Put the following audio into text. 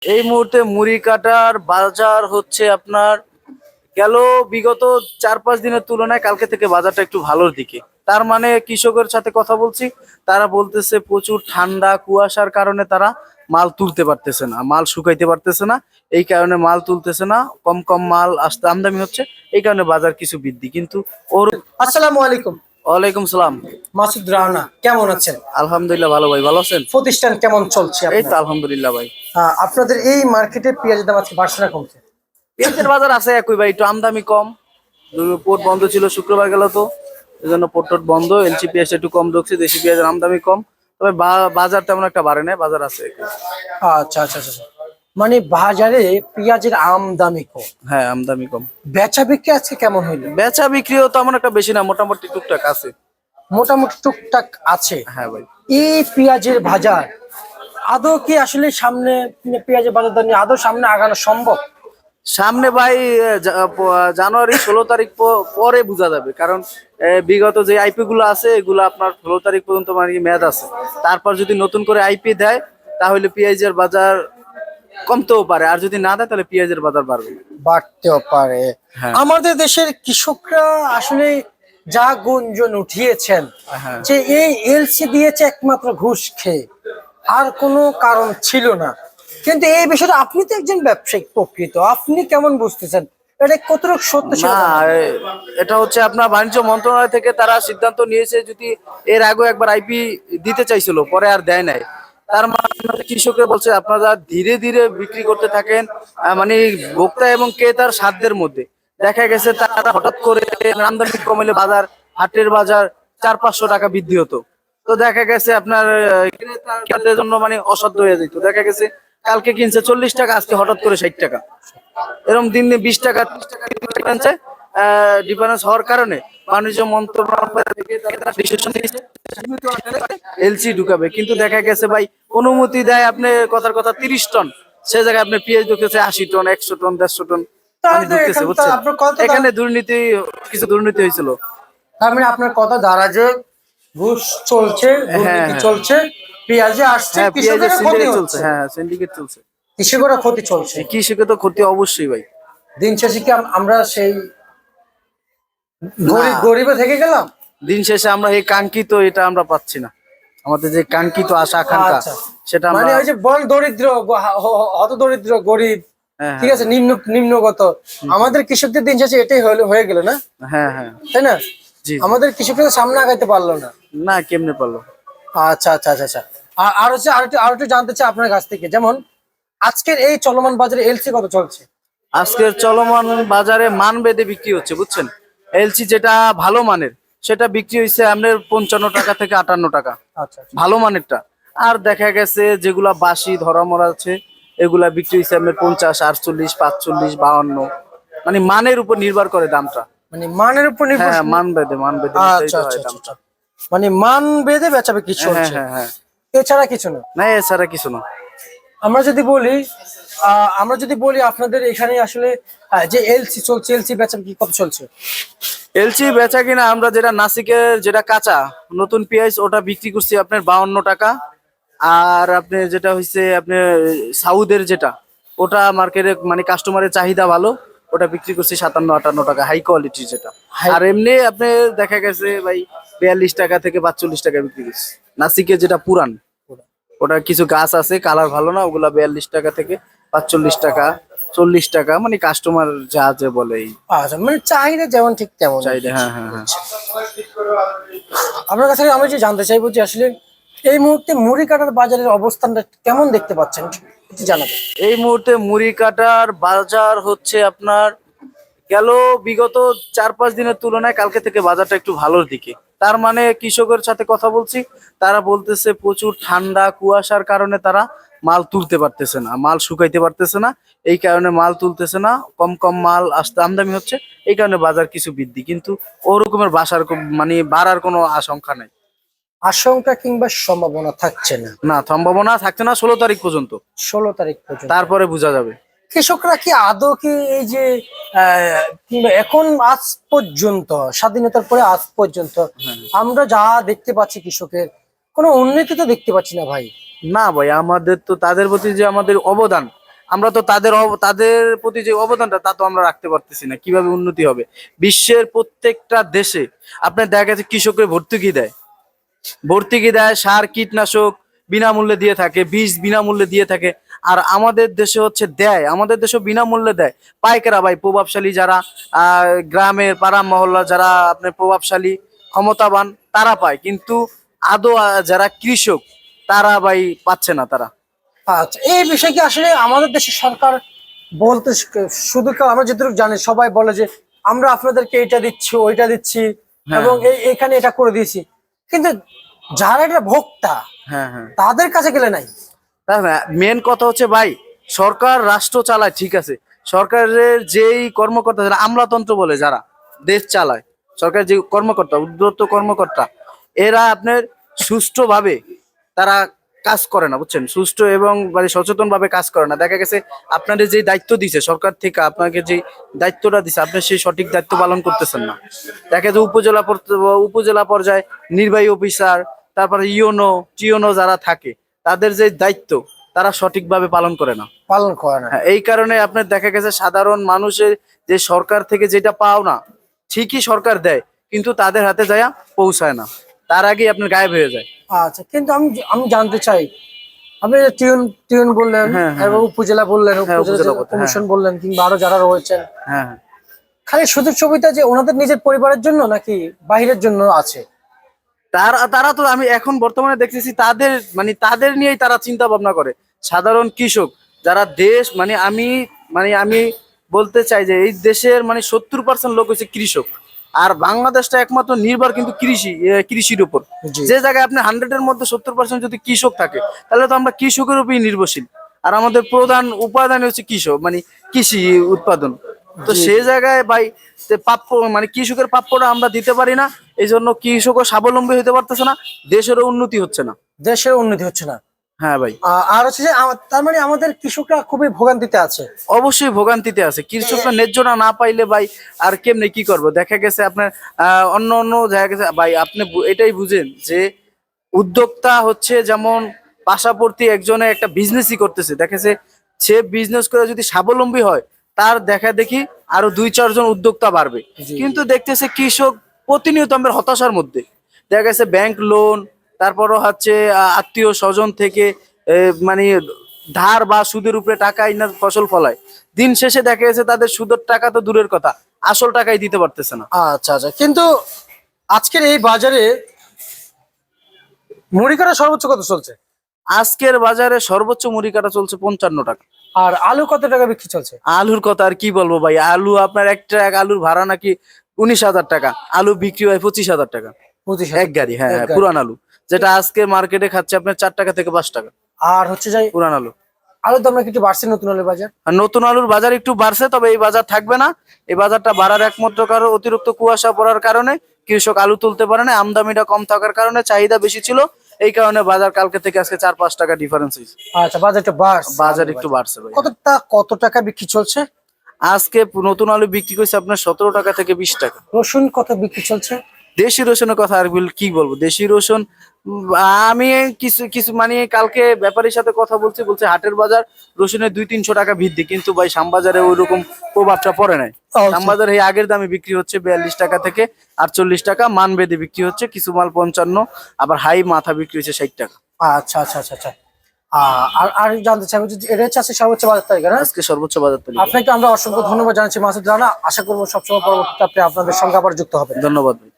এই মুহূর্তে মুড়ি কাটার বাজার হচ্ছে আপনার গেল বিগত 4-5 দিনের তুলনায় কালকে থেকে বাজারটা একটু ভালোর দিকে। তার মানে কৃষকের সাথে কথা বলছি, তারা বলতেছে প্রচুর ঠান্ডা কুয়াশার কারণে তারা মাল তুলতে পারতেছে না, মাল শুকাইতে পারতেছে না। এই কারণে মাল তুলতেছে না, কম কম মাল আসতে আমদানি হচ্ছে। এই কারণে বাজার কিছু বৃদ্ধি, কিন্তু ওর। আসসালামু আলাইকুম। ওয়ালাইকুম সালাম। মাসুদ রানা, কেমন আছেন? আলহামদুলিল্লাহ ভালো ভাই, ভালো আছেন? প্রতিষ্ঠান কেমন চলছে এই তো আপনার? আলহামদুলিল্লাহ ভাই। আপনাদের এই মার্কেটে পেঁয়াজের দাম আজকে বাড়ছে না কমছে? পেঁয়াজের বাজার আছে একই ভাই, একটু আমদানি কম। পোর্ট বন্ধ ছিল শুক্রবার গেল, তো এই জন্য পোর্ট টোট বন্ধ। এলসি পেঁয়াজ একটু কম ঢুকছে, দেশি পেঁয়াজের আমদানি কম। তবে বাজার তেমন একটা বাড়ে না, বাজার আছে একই। আচ্ছা আচ্ছা আচ্ছা আচ্ছা। মানে বাজারে পেঁয়াজের আমদানি কম, হ্যাঁ আমদানি কম। বেচা বিক্রি আজকে কেমন হইলো? বেচা বিক্রিও তেমন একটা বেশি না, মোটামুটি টুকটাক আছে। মোটামুটি টুকটাক আছে। হ্যাঁ ভাই। এই পেঁয়াজের বাজার আদৌ কি আসলে সামনে পেঁয়াজের বাজার দর নিয়ে আদৌ সামনে আগানো সম্ভব? সামনে ভাই জানুয়ারি 16 তারিখ পরে বোঝা যাবে, কারণ বিগত যে আইপি গুলো আছে এগুলো আপনার 16 তারিখ পর্যন্ত মানে কি মেয়াদ আছে। তারপর যদি নতুন করে আইপি দেয় তাহলে পেঁয়াজের বাজার কমতেও পারে, আর যদি না দেয় তাহলে পেঁয়াজের বাজার বাড়বে। বাড়তেও পারে। হ্যাঁ আমাদের দেশের কৃষকরা আসলে যা গুঞ্জন উঠিয়েছেন হ্যাঁ। যে এই এলসি দিয়েছে একমাত্র ঘুষ খেয়ে, আর কোনো কারণ ছিল না। কিন্তু এই বিষয়টা আপনি তো একজন ব্যবসায়িক প্রকৃত, আপনি কেমন বুঝতেছেন এটা কতটুকু সত্য ছিল? না, এটা হচ্ছে আপনার বাণিজ্য মন্ত্রণালয় থেকে তারা সিদ্ধান্ত নিয়েছে, যদি এর আগে একবার আইপি দিতে চাইছিল পরে আর দেয় নাই। তার মানে কৃষকরা বলছে আপনারা ধীরে ধীরে বিক্রি করতে থাকেন, মানে ভোক্তা এবং ক্রেতার সাধ্যের মধ্যে। দেখা গেছে তারা হঠাৎ করে আমদানি কমাইলে বাজার, হাটের বাজার 400-500 টাকা বৃদ্ধি হতো। তো দেখা গেছে আপনার ক্রেতার জন্য মানে অসাধ্য হয়ে যেত। দেখা গেছে কালকে কিনছে 40 টাকা, আজকে হঠাৎ করে 60 টাকা। এরকম দিন 20 টাকা ডিফারেন্স হওয়ার কারণে বাণিজ্য মন্ত্রণালয় থেকে তারা ডিসিশন নিয়েছে এলসি ঢুকাবে। কিন্তু দেখা গেছে ভাই অনুমতি দেয় আপনি কথার কথা 30 টন, সে জায়গায় আপনি পেঁয়াজ ঢুকেছে 80 টন, 100 টন, 150 টন মানে তাহলে ঢুকতেছে, বুঝছেন? আপনার কথা এখানে দুর্নীতি, কিছু দুর্নীতি হয়েছিল। তার মানে আপনার কথা দাঁড়ায় যে ঘুষ চলছে, হ্যাঁ দুর্নীতি হ্যাঁ চলছে, পেঁয়াজে আসছে, হ্যাঁ, পেঁয়াজের কৃষকের ক্ষতি সিন্ডিকেট চলছে। হচ্ছে, হ্যাঁ সিন্ডিকেট চলছে, কৃষকের ক্ষতি চলছে। কৃষকের তো ক্ষতি অবশ্যই ভাই। দিন শেষে কি আমরা সেই না, গরিবে থেকে গেলাম? দিন শেষে আমরা এই কাঙ্ক্ষিত এটা আমরা পাচ্ছি না, আমাদের যে কাঙ্ক্ষিত আশা আকাঙ্ক্ষা আচ্ছা, সেটা আমরা। মানে ওই যে বল দরিদ্র, হত দরিদ্র, গরিব, হ্যাঁ ঠিক আছে, নিম্নগত, আমাদের কৃষকদের দিন শেষে এটাই হয়ে গেল না? হ্যাঁ হ্যাঁ। তাই না? জি জি। আমাদের কৃষকরা সামনে আগাইতে পারলো না। না, কেমনে পারলো? আচ্ছা আচ্ছা আচ্ছা আচ্ছা। আর হচ্ছে আর একটু জানতে চাই আপনার কাছ থেকে, যেমন আজকের এই চলমান বাজারে এলসি কত চলছে? আজকের চলমান বাজারে মান বেঁধে বিক্রি হচ্ছে, বুঝছেন? এলসি যেটা ভালো মানের সেটা বিক্রি হয়েছে আপনার 55 টাকা থেকে 58 টাকা, আচ্ছা আচ্ছা। ভালো মানেরটা। আর দেখা গেছে যেগুলা বাসি ধরা মরা আছে এগুলা বিক্রি হয়েছে আপনার 50, 48, 45, 52। মানে মানের উপর নির্ভর করে দামটা। মানে মানের উপর নির্ভর। হ্যাঁ, মান বেঁধে আচ্ছা নির্ধারিত আচ্ছা হয় আচ্ছা দামটা। আচ্ছা। মানে মান বেঁধে বেচা বিক্রি হ্যাঁ চলছে, হ্যাঁ হ্যাঁ। এছাড়া কিছু না? না, এছাড়া কিছু না। আমরা যদি বলি আপনাদের এখানে আসলে যে এলসি চলছে, এলসি বেচা বিক্রি কত চলছে? এলসি বেচা কিনা আমরা যেটা নাসিকের যেটা কাঁচা নতুন পেঁয়াজ ওটা বিক্রি করছি আপনার 52 টাকা। আর আপনি যেটা হচ্ছে আপনার সাউদের যেটা, ওটা মার্কেটে মানে কাস্টমারের চাহিদা ভালো, ওটা বিক্রি করছি 57-58 টাকা, হাই কোয়ালিটির যেটা। আর এমনি আপনি দেখা গেছে ভাই 42 টাকা থেকে 45 টাকা বিক্রি করছি নাসিকের যেটা পুরান। ওটা কিছু গাছ আছে কালার ভালো না, ওগুলা 42 টাকা থেকে 45 টাকা, 40 টাকা, মানে কাস্টমার যা যে বলে এই আচ্ছা, মানে চাহিদা যেমন ঠিক তেমন চাহিদা। হ্যাঁ হ্যাঁ হ্যাঁ। আপনার কাছে আমি যে জানতে চাইবো যে আসলে এই মুহূর্তে মুড়ি কাটার বাজারের অবস্থানটা কেমন দেখতে পাচ্ছেন, একটু জানাবেন। এই মুহূর্তে মুড়ি কাটার বাজার হচ্ছে আপনার গেল বিগত 4-5 দিনের তুলনায় কালকে থেকে বাজারটা একটু ভালোর দিকে। তার মানে কৃষকের সাথে কথা বলছি, তারা বলতেছে প্রচুর ঠান্ডা কুয়াশার কারণে তারা মাল তুলতে পারতেছে না, মাল শুকাইতে পারতেছে না। এই কারণে মাল তুলতেছে না, কম কম মাল আসতে আমদানি হচ্ছে। এই কারণে বাজার কিছু বৃদ্ধি, কিন্তু ওরকমের মানে বাড়ার কোনো আশঙ্কা নাই। আশঙ্কা কিংবা সম্ভাবনা থাকছে না? না, সম্ভাবনা থাকছে না 16 তারিখ পর্যন্ত, 16 তারিখ পর্যন্ত। তারপরে বোঝা যাবে। কৃষকরা কি আদৌ কি এই যে কিংবা এখন আজ পর্যন্ত, স্বাধীনতার পরে আজ পর্যন্ত আমরা যা দেখতে পাচ্ছি কৃষকের কোনো উন্নতি তো দেখতে পাচ্ছি না ভাই। না ভাই, আমাদের তো তাদের প্রতি যে আমাদের অবদান, আমরা তো তাদের প্রতি যে অবদানটা তা তো আমরা রাখতে পারতেছি না। কিভাবে উন্নতি হবে? বিশ্বের প্রত্যেকটা দেশে আপনার দেখা গেছে কৃষকের ভর্তুকি দেয়, সার কীটনাশক বিনামূল্যে দিয়ে থাকে, বীজ বিনামূল্যে দিয়ে থাকে। আর আমাদের দেশে হচ্ছে দেয়, আমাদের দেশে বিনামূল্যে দেয় পাইকারা ভাই, প্রভাবশালী যারা গ্রামের পাড়া মহল্লা যারা আপনার প্রভাবশালী ক্ষমতাবান তারা পায়, কিন্তু আদৌ যারা কৃষক তারা ভাই পাচ্ছে না তারা। আচ্ছা, এই বিষয়ে কি আসলে আমাদের দেশের সরকার বলতে শুধু আমরা যেটুকু জানি সবাই বলে যে আমরা আপনাদেরকে এটা দিচ্ছি ওইটা দিচ্ছি এবং এখানে এটা করে দিয়েছি, কিন্তু যারা এটা ভোক্তা হ্যাঁ হ্যাঁ, তাদের কাছে গেলে নাই। মেন কথা হচ্ছে ভাই, সরকার রাষ্ট্র চালায় ঠিক আছে, সরকারের যেই কর্মকর্তা যারা আমলাতন্ত্র বলে যারা দেশ চালায়, সরকার যে কর্মকর্তা উদ্যত কর্মকর্তা এরা আপনার সুষ্ঠুভাবে তারা কাজ করে না, বুঝছেন? সুষ্ঠু এবং মানে সচেতন ভাবে কাজ করে না। দেখা গেছে আপনাদের যে দায়িত্ব দিছে সরকার থেকে, আপনাকে যে দায়িত্বটা দিছে আপনি সেই সঠিক দায়িত্ব পালন করতেছেন না। দেখা যায় উপজেলা পর্যায়ে নির্বাহী অফিসার, তারপরে টিওনো যারা থাকে তাদের যে দায়িত্ব তারা সঠিকভাবে পালন করে না। হ্যাঁ, এই কারণে আপনার দেখা গেছে সাধারণ মানুষের যে সরকার থেকে যেটা পাও না, ঠিকই সরকার দেয় কিন্তু তাদের হাতে যায় পৌঁছায় না, তার আগেই আপনার গায়েব হয়ে যায়। আচ্ছা, কিন্তু আমি আমি জানতে চাই, আপনি যে টিউন টিউন বললেন হ্যাঁ, হ্যাঁ, এবং উপজেলা বললেন, উপজেলা উপজেলা কমিশন বললেন, কিংবা আরো যারা রয়েছেন, হ্যাঁ হ্যাঁ, খালি সুযোগ সুবিধা যে ওনাদের নিজের পরিবারের জন্য নাকি বাহিরের জন্য আছে? তারা তারা তো আমি এখন বর্তমানে দেখতেছি তাদের মানে তাদের নিয়েই তারা চিন্তা ভাবনা করে। সাধারণ কৃষক যারা দেশ আমি বলতে চাই যে এই দেশের মানে 70% লোক হচ্ছে কৃষক, আর বাংলাদেশটা একমাত্র নির্ভর কিন্তু কৃষির উপর। জি। যে জায়গায় আপনি 100-এর মধ্যে 70% যদি কৃষক থাকে তাহলে তো আমরা কৃষকের উপরই নির্ভরশীল, আর আমাদের প্রধান উপাদান হচ্ছে কৃষক মানে কৃষি উৎপাদন। তো সেই জায়গায় ভাই প্রাপ্য মানে কৃষকের প্রাপ্যটা আমরা দিতে পারি না, এই জন্য কৃষকও স্বাবলম্বী হতে পারতেছে না, দেশেরও উন্নতি হচ্ছে না। দেশের উন্নতি হচ্ছে না। হ্যাঁ ভাই, আর হচ্ছে যে তার মানে আমাদের কৃষকরা খুবই ভোগান্তিতে আছে। অবশ্যই ভোগান্তিতে আছে। কৃষকরা ন্যায্যটা না পাইলে ভাই আর কেমনে কি করবো? দেখা গেছে আপনার অন্য দেখা গেছে ভাই, আপনি এটাই বুঝেন যে উদ্যোক্তা হচ্ছে যেমন পাশাপাশি একজনে একটা বিজনেসই করতেছে, দেখেছে সে বিজনেস করে যদি স্বাবলম্বী হয় তার দেখা দেখি আরো 2-4 জন উদ্যোক্তা বাড়বে। জি। কিন্তু দেখতেছে কৃষক প্রতিনিয়ত আমরা হতাশার মধ্যে, দেখা গেছে ব্যাংক লোন, তারপরও হচ্ছে আত্মীয় স্বজন থেকে মানে ধার বা সুদের উপরে টাকা না ফসল ফলায়, দিন শেষে দেখা গেছে তাদের সুদের টাকা তো দূরের কথা, আসল টাকাই দিতে পারতেছে না। আচ্ছা আচ্ছা, কিন্তু আজকের এই বাজারে মুড়ি কাটা সর্বোচ্চ কত চলছে? আজকের বাজারে সর্বোচ্চ মুড়ি কাটা চলছে 55 টাকা। আর আলু কত টাকা বিক্রি চলছে? আলুর কথা আর কি বলবো ভাই, আলু আপনার এক ট্রাক আলুর ভাড়া নাকি 19,000 টাকা, আলু বিক্রি হয় 25,000 টাকা 25 এক গাড়ি। হ্যাঁ এক হ্যাঁ, গাড়ি। পুরান আলু যেটা আজকে মার্কেটে খাচ্ছে আপনার 4 টাকা থেকে 5 টাকা আর হচ্ছে যাই পুরান আলু। আলুর দাম নাকি একটু বাড়ছে নতুন আলুর বাজার। আর নতুন আলুর বাজার একটু বাড়ছে, তবে এই বাজার থাকবে না। এই বাজারটা বাড়ার একমাত্র কারণ অতিরিক্ত কুয়াশা পড়ার কারণে কৃষক আলু তুলতে পারে না, আমদানিটা কম থাকার কারণে চাহিদা বেশি ছিল, এই কারণে বাজার কালকে থেকে আজকে 4-5 টাকা ডিফারেন্স হয়েছে। আচ্ছা, বাজারটা বাড়ছে, বাজার একটু বাড়ছে ভাই। কত টাকা বিক্রি চলছে? আজকে নতুন আলু বিক্রি করছে আপনার 17 টাকা থেকে 20 টাকা। রসুন কত বিক্রি চলছে? দেশি রসুনের কথা আর কি বলবো, দেশি রসুন আমি কিছু কিছু মানে কালকে ব্যাপারীর সাথে কথা বলছে হাটের বাজার রসুনের 200-300 টাকা বৃদ্ধি, কিন্তু ভাই শ্যামবাজারে ওইরকম প্রভাবটা পড়ে নাই। শ্যামবাজারে এই আগের দামে বিক্রি হচ্ছে 42 টাকা থেকে 48 টাকা, মান বেঁধে বিক্রি হচ্ছে, কিছু মাল 55, আবার হাই মাথা বিক্রি হচ্ছে 60 টাকা। আচ্ছা আচ্ছা আচ্ছা আচ্ছা। আর আর জানতে চাইবো যে এটা হচ্ছে আজকে সর্বোচ্চ বাজার তালিকা না? আজকে সর্বোচ্চ বাজার তালিকা। আপনাকে আমরা অসংখ্য ধন্যবাদ জানাচ্ছি মাসুদ রানা, আশা করবো সবসময় পরবর্তীতে আপনি আপনাদের সঙ্গে আবার যুক্ত হবেন। ধন্যবাদ ভাই।